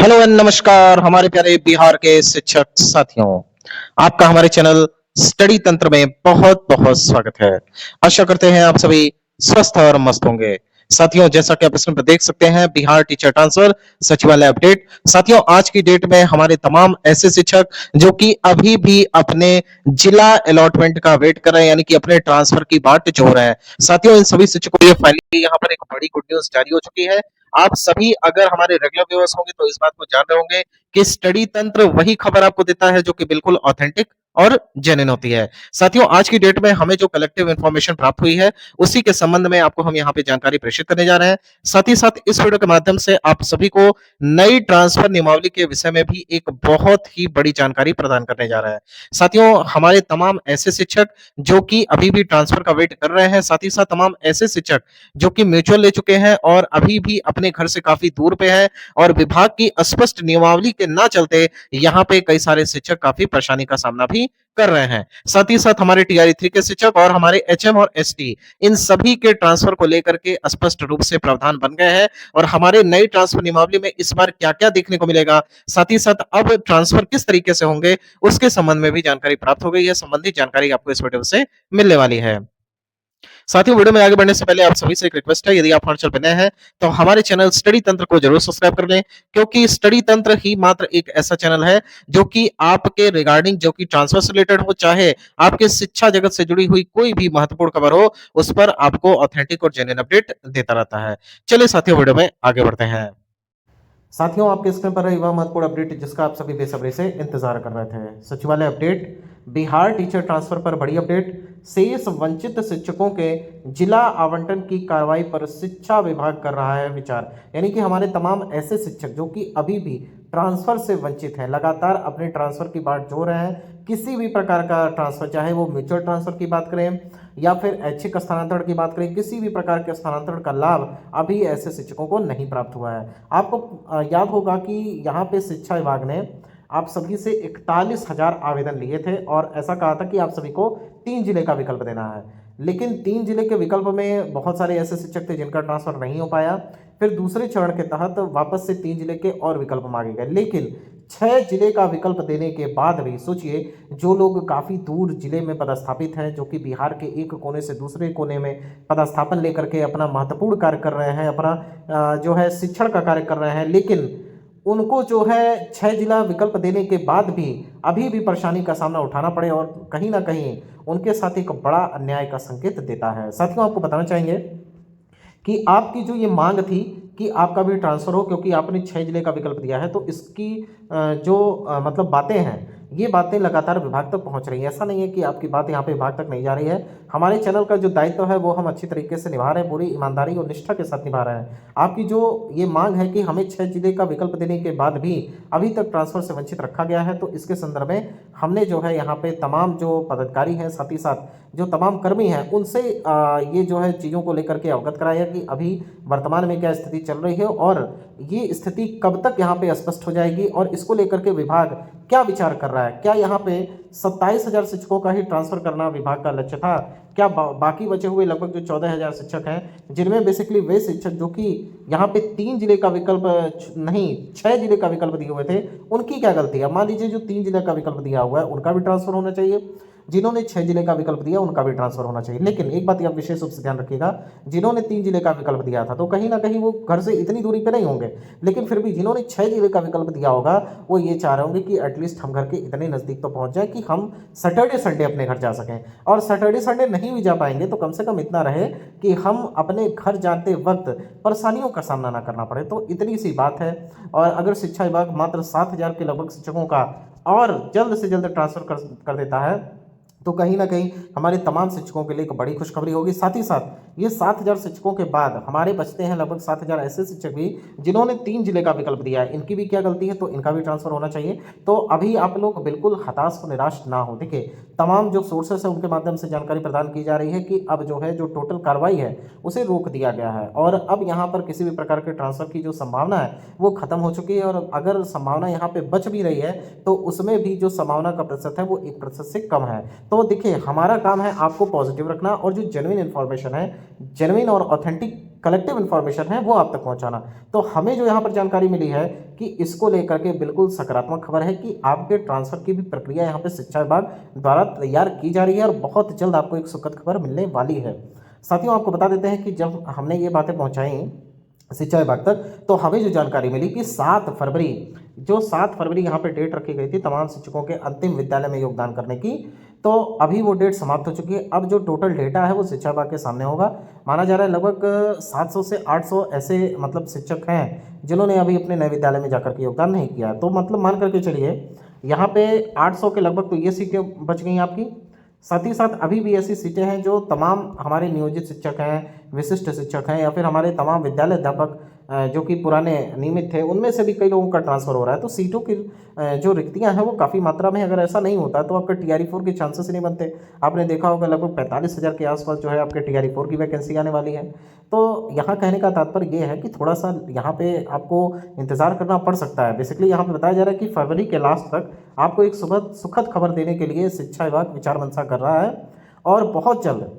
Hello and नमस्कार हमारे प्यारे बिहार के शिक्षक साथियों। आपका हमारे चैनल स्टडी तंत्र में बहुत बहुत स्वागत है। आशा करते हैं आप सभी स्वस्थ और मस्त होंगे। साथियों, जैसा कि आप स्क्रीन पर देख सकते हैं, बिहार टीचर ट्रांसफर सचिवालय अपडेट। साथियों, आज की डेट में हमारे तमाम ऐसे शिक्षक जो कि अभी भी अपने जिला अलॉटमेंट का वेट कर रहे हैं, यानी कि अपने ट्रांसफर की बाट जो रहे हैं, साथियों इन सभी शिक्षकों को ये फाइनली यहाँ पर एक बड़ी गुड न्यूज जारी हो चुकी है। आप सभी अगर हमारे रेगुलर व्यूअर्स होंगे तो इस बात को जान रहे होंगे कि स्टडी तंत्र वही खबर आपको देता है जो कि बिल्कुल ऑथेंटिक और जेन्युइन होती है। साथियों, आज की डेट में हमें जो कलेक्टिव इंफॉर्मेशन प्राप्त हुई है उसी के संबंध में आपको हम यहाँ पे जानकारी प्रेषित करने जा रहे हैं। साथ ही साथ इस वीडियो के माध्यम से आप सभी को नई ट्रांसफर नियमावली के विषय में भी एक बहुत ही बड़ी जानकारी प्रदान करने जा रहे हैं। साथियों, हमारे तमाम ऐसे शिक्षक जो कि अभी भी ट्रांसफर का वेट कर रहे हैं, साथ ही साथ तमाम ऐसे शिक्षक जो कि म्यूचुअल ले चुके हैं और अभी भी अपने घर से काफी दूर पे हैं और विभाग की स्पष्ट नियमावली के ना चलते यहाँ पे कई सारे शिक्षक काफी परेशानी का सामना भी कर रहे हैं। साथ ही साथ हमारे टीआरई 3 के शिक्षक और हमारे एचएम और एसटी इन सभी के ट्रांसफर को लेकर के स्पष्ट रूप से प्रावधान बन गए हैं और हमारे नई ट्रांसफर नियमावली में इस बार क्या-क्या देखने को मिलेगा, साथ ही साथ अब ट्रांसफर किस तरीके से होंगे, उसके संबंध में भी जानकारी प्राप्त हो गई है। संबंधित जानकारी आपको इस वीडियो से मिलने वाली है। साथियों, वीडियो में आगे बढ़ने से पहले आप सभी से एक रिक्वेस्ट है, यदि आप हमारे चैनल पर नए हैं तो हमारे चैनल स्टडी तंत्र को जरूर सब्सक्राइब कर लें, क्योंकि स्टडी तंत्र ही मात्र एक ऐसा चैनल है जो कि आपके रिगार्डिंग जो कि ट्रांसफर से रिलेटेड हो, चाहे आपके शिक्षा जगत से जुड़ी हुई कोई भी महत्वपूर्ण खबर हो, उस पर आपको ऑथेंटिक और जेन्युइन अपडेट देता रहता है। चलिए साथियों, वीडियो में आगे बढ़ते हैं। साथियों, आपके स्क्रीन पर है वह महत्वपूर्ण अपडेट जिसका आप सभी बेसब्री से इंतजार कर रहे थे। सचिवालय अपडेट, बिहार टीचर ट्रांसफर पर बड़ी अपडेट। शेष वंचित शिक्षकों के जिला आवंटन की कार्रवाई पर शिक्षा विभाग कर रहा है विचार। यानी कि हमारे तमाम ऐसे शिक्षक जो कि अभी भी ट्रांसफर से वंचित हैं, लगातार अपने ट्रांसफर की बाट जो रहे हैं, किसी भी प्रकार का ट्रांसफर, चाहे वो म्यूचुअल ट्रांसफर की बात करें या फिर ऐच्छिक स्थानांतरण की बात करें, किसी भी प्रकार के स्थानांतरण का लाभ अभी ऐसे शिक्षकों को नहीं प्राप्त हुआ है। आपको याद होगा कि यहाँ पे शिक्षा विभाग ने आप सभी से 41,000 आवेदन लिए थे और ऐसा कहा था कि आप सभी को 3 जिले का विकल्प देना है, लेकिन 3 जिले के विकल्प में बहुत सारे ऐसे शिक्षक थे जिनका ट्रांसफर नहीं हो पाया। फिर दूसरे चरण के तहत वापस से 3 जिले के और विकल्प मांगे गए, लेकिन 6 जिले का विकल्प देने के बाद भी सोचिए, जो लोग काफ़ी दूर जिले में पदस्थापित हैं, जो कि बिहार के एक कोने से दूसरे कोने में पदस्थापन लेकर के अपना महत्वपूर्ण कार्य कर रहे हैं, अपना जो है शिक्षण का कार्य कर रहे हैं, लेकिन उनको जो है 6 जिला विकल्प देने के बाद भी अभी भी परेशानी का सामना उठाना पड़े और कहीं न कहीं उनके साथ एक बड़ा अन्याय का संकेत देता है। साथियों, आपको बताना चाहेंगे कि आपकी जो ये मांग थी कि आपका भी ट्रांसफ़र हो, क्योंकि आपने 6 जिले का विकल्प दिया है, तो इसकी मतलब बातें हैं, ये बातें लगातार विभाग तक पहुंच रही हैं। ऐसा नहीं है कि आपकी बात यहाँ पे विभाग तक नहीं जा रही है। हमारे चैनल का जो दायित्व है वो हम अच्छी तरीके से निभा रहे हैं, पूरी ईमानदारी और निष्ठा के साथ निभा रहे हैं। आपकी जो ये मांग है कि हमें 6 जिले का विकल्प देने के बाद भी अभी तक ट्रांसफ़र से वंचित रखा गया है, तो इसके संदर्भ में हमने जो है यहाँ पे तमाम जो पदाधिकारी हैं, साथ ही साथ जो तमाम कर्मी हैं, उनसे ये जो है चीज़ों को लेकर के अवगत कराया कि अभी वर्तमान में क्या स्थिति चल रही है और ये स्थिति कब तक यहाँ पे स्पष्ट हो जाएगी और इसको लेकर के विभाग क्या विचार कर रहा है। क्या यहाँ पे 27,000 शिक्षकों का ही ट्रांसफ़र करना विभाग का लक्ष्य था? क्या बाकी बचे हुए लगभग जो 14,000 शिक्षक हैं, जिनमें बेसिकली वे शिक्षक जो कि यहाँ पे 3 जिले का विकल्प नहीं 6 जिले का विकल्प दिए हुए थे, उनकी क्या गलती है? मान लीजिए जो 3 जिले का विकल्प दिया हुआ है उनका भी ट्रांसफ़र होना चाहिए, जिन्होंने 6 जिले का विकल्प दिया उनका भी ट्रांसफर होना चाहिए। लेकिन एक बात आप विशेष रूप से ध्यान रखिएगा, जिन्होंने 3 जिले का विकल्प दिया था तो कहीं ना कहीं वो घर से इतनी दूरी पे नहीं होंगे, लेकिन फिर भी जिन्होंने 6 जिले का विकल्प दिया होगा वो ये चाह रहे होंगे कि एटलीस्ट हम घर के इतने नज़दीक तो पहुंच जाए कि हम सैटरडे संडे अपने घर जा सकें, और सैटरडे संडे नहीं भी जा पाएंगे तो कम से कम इतना रहे कि हम अपने घर जाते वक्त परेशानियों का सामना ना करना पड़े। तो इतनी सी बात है। और अगर शिक्षा विभाग मात्र 7,000 के लगभग शिक्षकों का और जल्द से जल्द ट्रांसफ़र कर देता है तो कहीं न कहीं हमारे तमाम शिक्षकों के लिए एक बड़ी खुशखबरी होगी। साथ ही साथ ये 7,000 शिक्षकों के बाद हमारे बचते हैं लगभग 7,000 ऐसे शिक्षक भी जिन्होंने 3 जिले का विकल्प दिया है। इनकी भी क्या गलती है? तो इनका भी ट्रांसफ़र होना चाहिए। तो अभी आप लोग बिल्कुल हताश व निराश ना हो। देखिए, तमाम जो सोर्सेस हैं उनके माध्यम से जानकारी प्रदान की जा रही है कि अब जो है जो टोटल कार्रवाई है उसे रोक दिया गया है और अब यहाँ पर किसी भी प्रकार के ट्रांसफ़र की जो संभावना है वो खत्म हो चुकी है, और अगर संभावना यहाँ पे बच भी रही है तो उसमें भी जो संभावना का प्रतिशत है वो 1% से कम है। तो देखिए, हमारा काम है आपको पॉजिटिव रखना और जो जेन्युइन इन्फॉर्मेशन है, जेन्युइन और ऑथेंटिक कलेक्टिव इन्फॉर्मेशन है वो आप तक पहुंचाना। तो हमें जो यहाँ पर जानकारी मिली है कि इसको लेकर के बिल्कुल सकारात्मक खबर है कि आपके ट्रांसफ़र की भी प्रक्रिया यहाँ पे शिक्षा विभाग द्वारा तैयार की जा रही है और बहुत जल्द आपको एक सुखद खबर मिलने वाली है। साथियों, आपको बता देते हैं कि जब हमने ये बातें पहुँचाई शिक्षा विभाग तक, तो हमें जो जानकारी मिली कि 7 फरवरी यहाँ पे डेट रखी गई थी तमाम शिक्षकों के अंतिम विद्यालय में योगदान करने की, तो अभी वो डेट समाप्त हो चुकी है। अब जो टोटल डेटा है वो शिक्षा विभाग के सामने होगा। माना जा रहा है लगभग 700 से 800 ऐसे मतलब शिक्षक हैं जिन्होंने अभी अपने नए विद्यालय में जाकर के योगदान नहीं किया है। तो मतलब मान करके चलिए यहाँ पे 800 के लगभग तो ये सीटें बच गई आपकी। साथ ही साथ अभी भी ऐसी सीटें हैं जो तमाम हमारे नियोजित शिक्षक हैं, विशिष्ट शिक्षक हैं या फिर हमारे तमाम विद्यालय अध्यापक जो कि पुराने नियमित थे, उनमें से भी कई लोगों का ट्रांसफ़र हो रहा है। तो सीटों की जो रिक्तियां हैं वो काफ़ी मात्रा में, अगर ऐसा नहीं होता तो आपका TRE4 के चांसेस ही नहीं बनते। आपने देखा होगा लगभग 45,000 के आसपास जो है आपके TRE4 की वैकेंसी आने वाली है। तो यहाँ कहने का तात्पर्य ये है कि थोड़ा सा यहाँ पे आपको इंतज़ार करना पड़ सकता है। बेसिकली यहाँ पे बताया जा रहा है कि फरवरी के लास्ट तक आपको एक सुखद खबर देने के लिए शिक्षा विभाग विचार मंथन कर रहा है और बहुत जल्द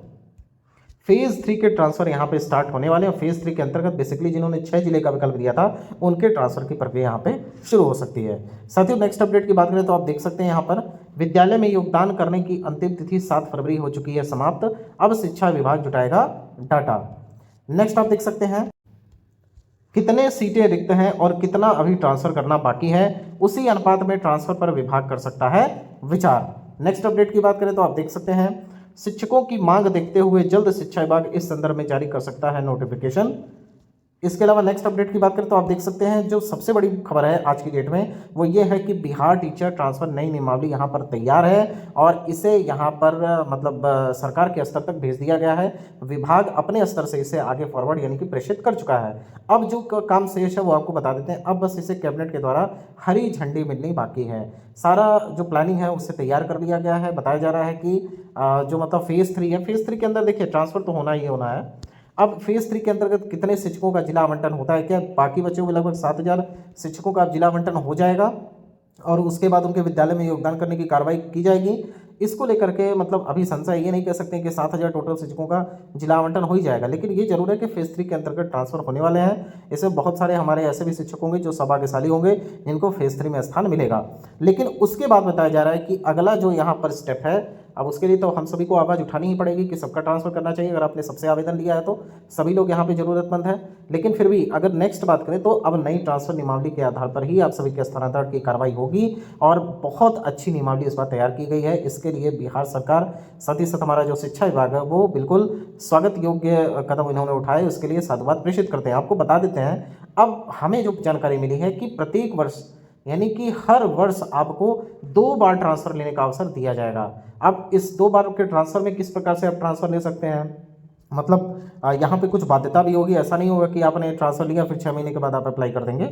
फेज़ 3 के ट्रांसफ़र यहाँ पे स्टार्ट होने वाले हैं। फेज़ 3 के अंतर्गत बेसिकली जिन्होंने 6 जिले का विकल्प दिया था उनके ट्रांसफ़र की प्रक्रिया यहाँ पे शुरू हो सकती है। साथियों, नेक्स्ट अपडेट की बात करें तो आप देख सकते हैं यहाँ पर विद्यालय में योगदान करने की अंतिम तिथि 7 फरवरी हो चुकी है समाप्त। अब शिक्षा विभाग जुटाएगा डाटा। नेक्स्ट आप देख सकते हैं कितने सीटें रिक्त हैं और कितना अभी ट्रांसफ़र करना बाकी है, उसी अनुपात में ट्रांसफ़र पर विभाग कर सकता है विचार। नेक्स्ट अपडेट की बात करें तो आप देख सकते हैं शिक्षकों की मांग देखते हुए जल्द शिक्षा विभाग इस संदर्भ में जारी कर सकता है नोटिफिकेशन। इसके अलावा नेक्स्ट अपडेट की बात करें तो आप देख सकते हैं जो सबसे बड़ी खबर है आज की डेट में वो ये है कि बिहार टीचर ट्रांसफ़र नई नियमावली यहाँ पर तैयार है और इसे यहाँ पर मतलब सरकार के स्तर तक भेज दिया गया है। विभाग अपने स्तर से इसे आगे फॉरवर्ड यानी कि प्रेषित कर चुका है। अब जो काम शेष है वो आपको बता देते हैं। अब बस इसे कैबिनेट के द्वारा हरी झंडी मिलनी बाकी है। सारा जो प्लानिंग है उससे तैयार कर लिया गया है। बताया जा रहा है कि जो मतलब फेज़ 3 है, फेज़ 3 के अंदर देखिए ट्रांसफ़र तो होना ही होना है। अब फेज़ 3 के अंतर्गत कितने शिक्षकों का जिला आवंटन होता है, क्या बाकी बचे हुए लगभग 7,000 शिक्षकों का जिला आवंटन हो जाएगा और उसके बाद उनके विद्यालय में योगदान करने की कार्रवाई की जाएगी। इसको लेकर के मतलब अभी संशय ये नहीं कह सकते कि 7,000 टोटल शिक्षकों का जिला आवंटन हो ही जाएगा, लेकिन ये जरूर है कि फेज़ 3 के अंतर्गत ट्रांसफ़र होने वाले हैं। इसमें बहुत सारे हमारे ऐसे भी शिक्षक होंगे जो सौभाग्यशाली होंगे जिनको फेज़ 3 में स्थान मिलेगा। लेकिन उसके बाद बताया जा रहा है कि अगला जो यहाँ पर स्टेप है, अब उसके लिए तो हम सभी को आवाज़ उठानी ही पड़ेगी कि सबका ट्रांसफ़र करना चाहिए। अगर आपने सबसे आवेदन लिया है तो सभी लोग यहाँ पे ज़रूरतमंद हैं। लेकिन फिर भी अगर नेक्स्ट बात करें तो अब नई ट्रांसफ़र नियमावली के आधार पर ही आप सभी के स्थानांतरण की कार्रवाई होगी और बहुत अच्छी नियमावली इस बार तैयार की गई है। इसके लिए बिहार सरकार साथ ही साथ हमारा जो शिक्षा विभाग है वो बिल्कुल स्वागत योग्य कदम इन्होंने उठाए, उसके लिए साधुवाद प्रेषित करते हैं। आपको बता देते हैं अब हमें जो जानकारी मिली है कि प्रत्येक वर्ष यानी कि हर वर्ष आपको 2 बार ट्रांसफ़र लेने का अवसर दिया जाएगा। अब इस 2 बार के ट्रांसफ़र में किस प्रकार से आप ट्रांसफ़र ले सकते हैं, मतलब यहाँ पे कुछ बाध्यता भी होगी। ऐसा नहीं होगा कि आपने ट्रांसफ़र लिया फिर 6 महीने के बाद आप अप्लाई कर देंगे।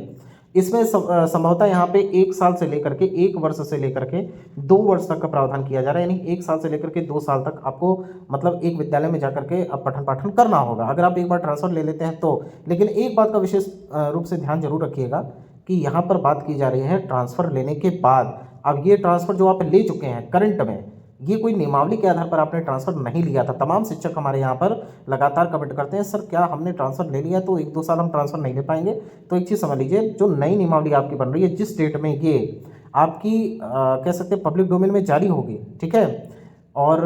इसमें संभवतः यहाँ पे 1 साल से लेकर के 1 वर्ष से लेकर के 2 वर्ष तक का प्रावधान किया जा रहा है। यानी 1 साल से लेकर के 2 साल तक आपको मतलब एक विद्यालय में जाकर के अब पठन पाठन करना होगा अगर आप एक बार ट्रांसफ़र ले लेते हैं तो। लेकिन एक बात का विशेष रूप से ध्यान जरूर रखिएगा कि यहाँ पर बात की जा रही है ट्रांसफ़र लेने के बाद। अब ये ट्रांसफ़र जो आप ले चुके हैं करंट में, ये कोई नियमावली के आधार पर आपने ट्रांसफ़र नहीं लिया था। तमाम शिक्षक हमारे यहाँ पर लगातार कमेंट करते हैं सर क्या हमने ट्रांसफ़र ले लिया तो 1-2 साल हम ट्रांसफ़र नहीं ले पाएंगे। तो एक चीज़ समझ लीजिए, जो नई नियमावली आपकी बन रही है जिस डेट में ये आपकी कह सकते हैं पब्लिक डोमेन में जारी होगी, ठीक है, और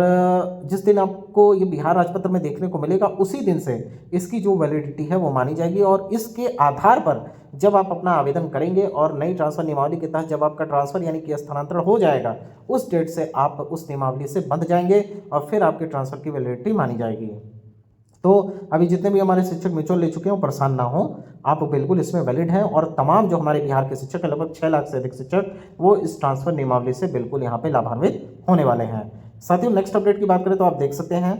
जिस दिन आपको ये बिहार राजपत्र में देखने को मिलेगा उसी दिन से इसकी जो वैलिडिटी है वो मानी जाएगी और इसके आधार पर जब आप अपना आवेदन करेंगे और नई ट्रांसफ़र नियमावली के तहत जब आपका ट्रांसफ़र यानी कि स्थानांतरण हो जाएगा उस डेट से आप उस नियमावली से बंध जाएंगे और फिर आपके ट्रांसफ़र की वैलिडिटी मानी जाएगी। तो अभी जितने भी हमारे शिक्षक म्यूचुअल ले चुके हैं वो परेशान ना हो, आप बिल्कुल इसमें वैलिड हैं और तमाम जो हमारे बिहार के शिक्षक हैं लगभग 6 लाख से अधिक शिक्षक वो इस ट्रांसफ़र नियमावली से बिल्कुल यहाँ पे लाभान्वित होने वाले हैं। साथियों, नेक्स्ट अपडेट की बात करें तो आप देख सकते हैं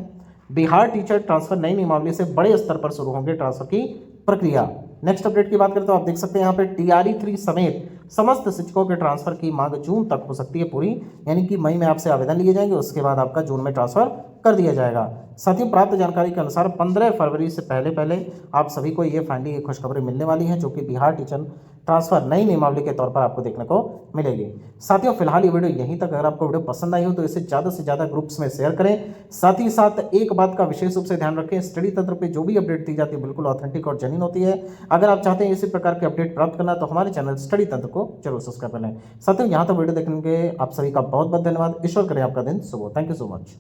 बिहार टीचर ट्रांसफ़र नई नियमावली से बड़े स्तर पर शुरू होंगे ट्रांसफ़र की प्रक्रिया। नेक्स्ट अपडेट की बात करें तो आप देख सकते हैं यहाँ पे TRE3 समेत समस्त शिक्षकों के ट्रांसफ़र की मांग जून तक हो सकती है पूरी, यानी कि मई में आपसे आवेदन लिए जाएंगे उसके बाद आपका जून में ट्रांसफ़र कर दिया जाएगा। साथियों, प्राप्त जानकारी के अनुसार 15 फरवरी से पहले आप सभी को ये फाइनली खुशखबरी मिलने वाली है जो कि बिहार टीचर ट्रांसफर नई नियमावली के तौर पर आपको देखने को मिलेगी। साथियों, फिलहाल ये वीडियो यहीं तक। अगर आपको वीडियो पसंद आई हो तो इसे ज़्यादा से ज़्यादा ग्रुप्स में शेयर करें। साथ ही साथ एक बात का विशेष रूप से ध्यान रखें, स्टडी तंत्र पे जो भी अपडेट दी जाती है बिल्कुल ऑथेंटिक और जेन्युइन होती है। अगर आप चाहते हैं इसी प्रकार के अपडेट प्राप्त करना तो हमारे चैनल स्टडी तंत्र को जरूर सब्सक्राइब कर लें। साथियों, यहाँ तक वीडियो देखने के आप सभी का बहुत बहुत धन्यवाद। ईश्वर करें आपका दिन शुभ हो। Thank you so much.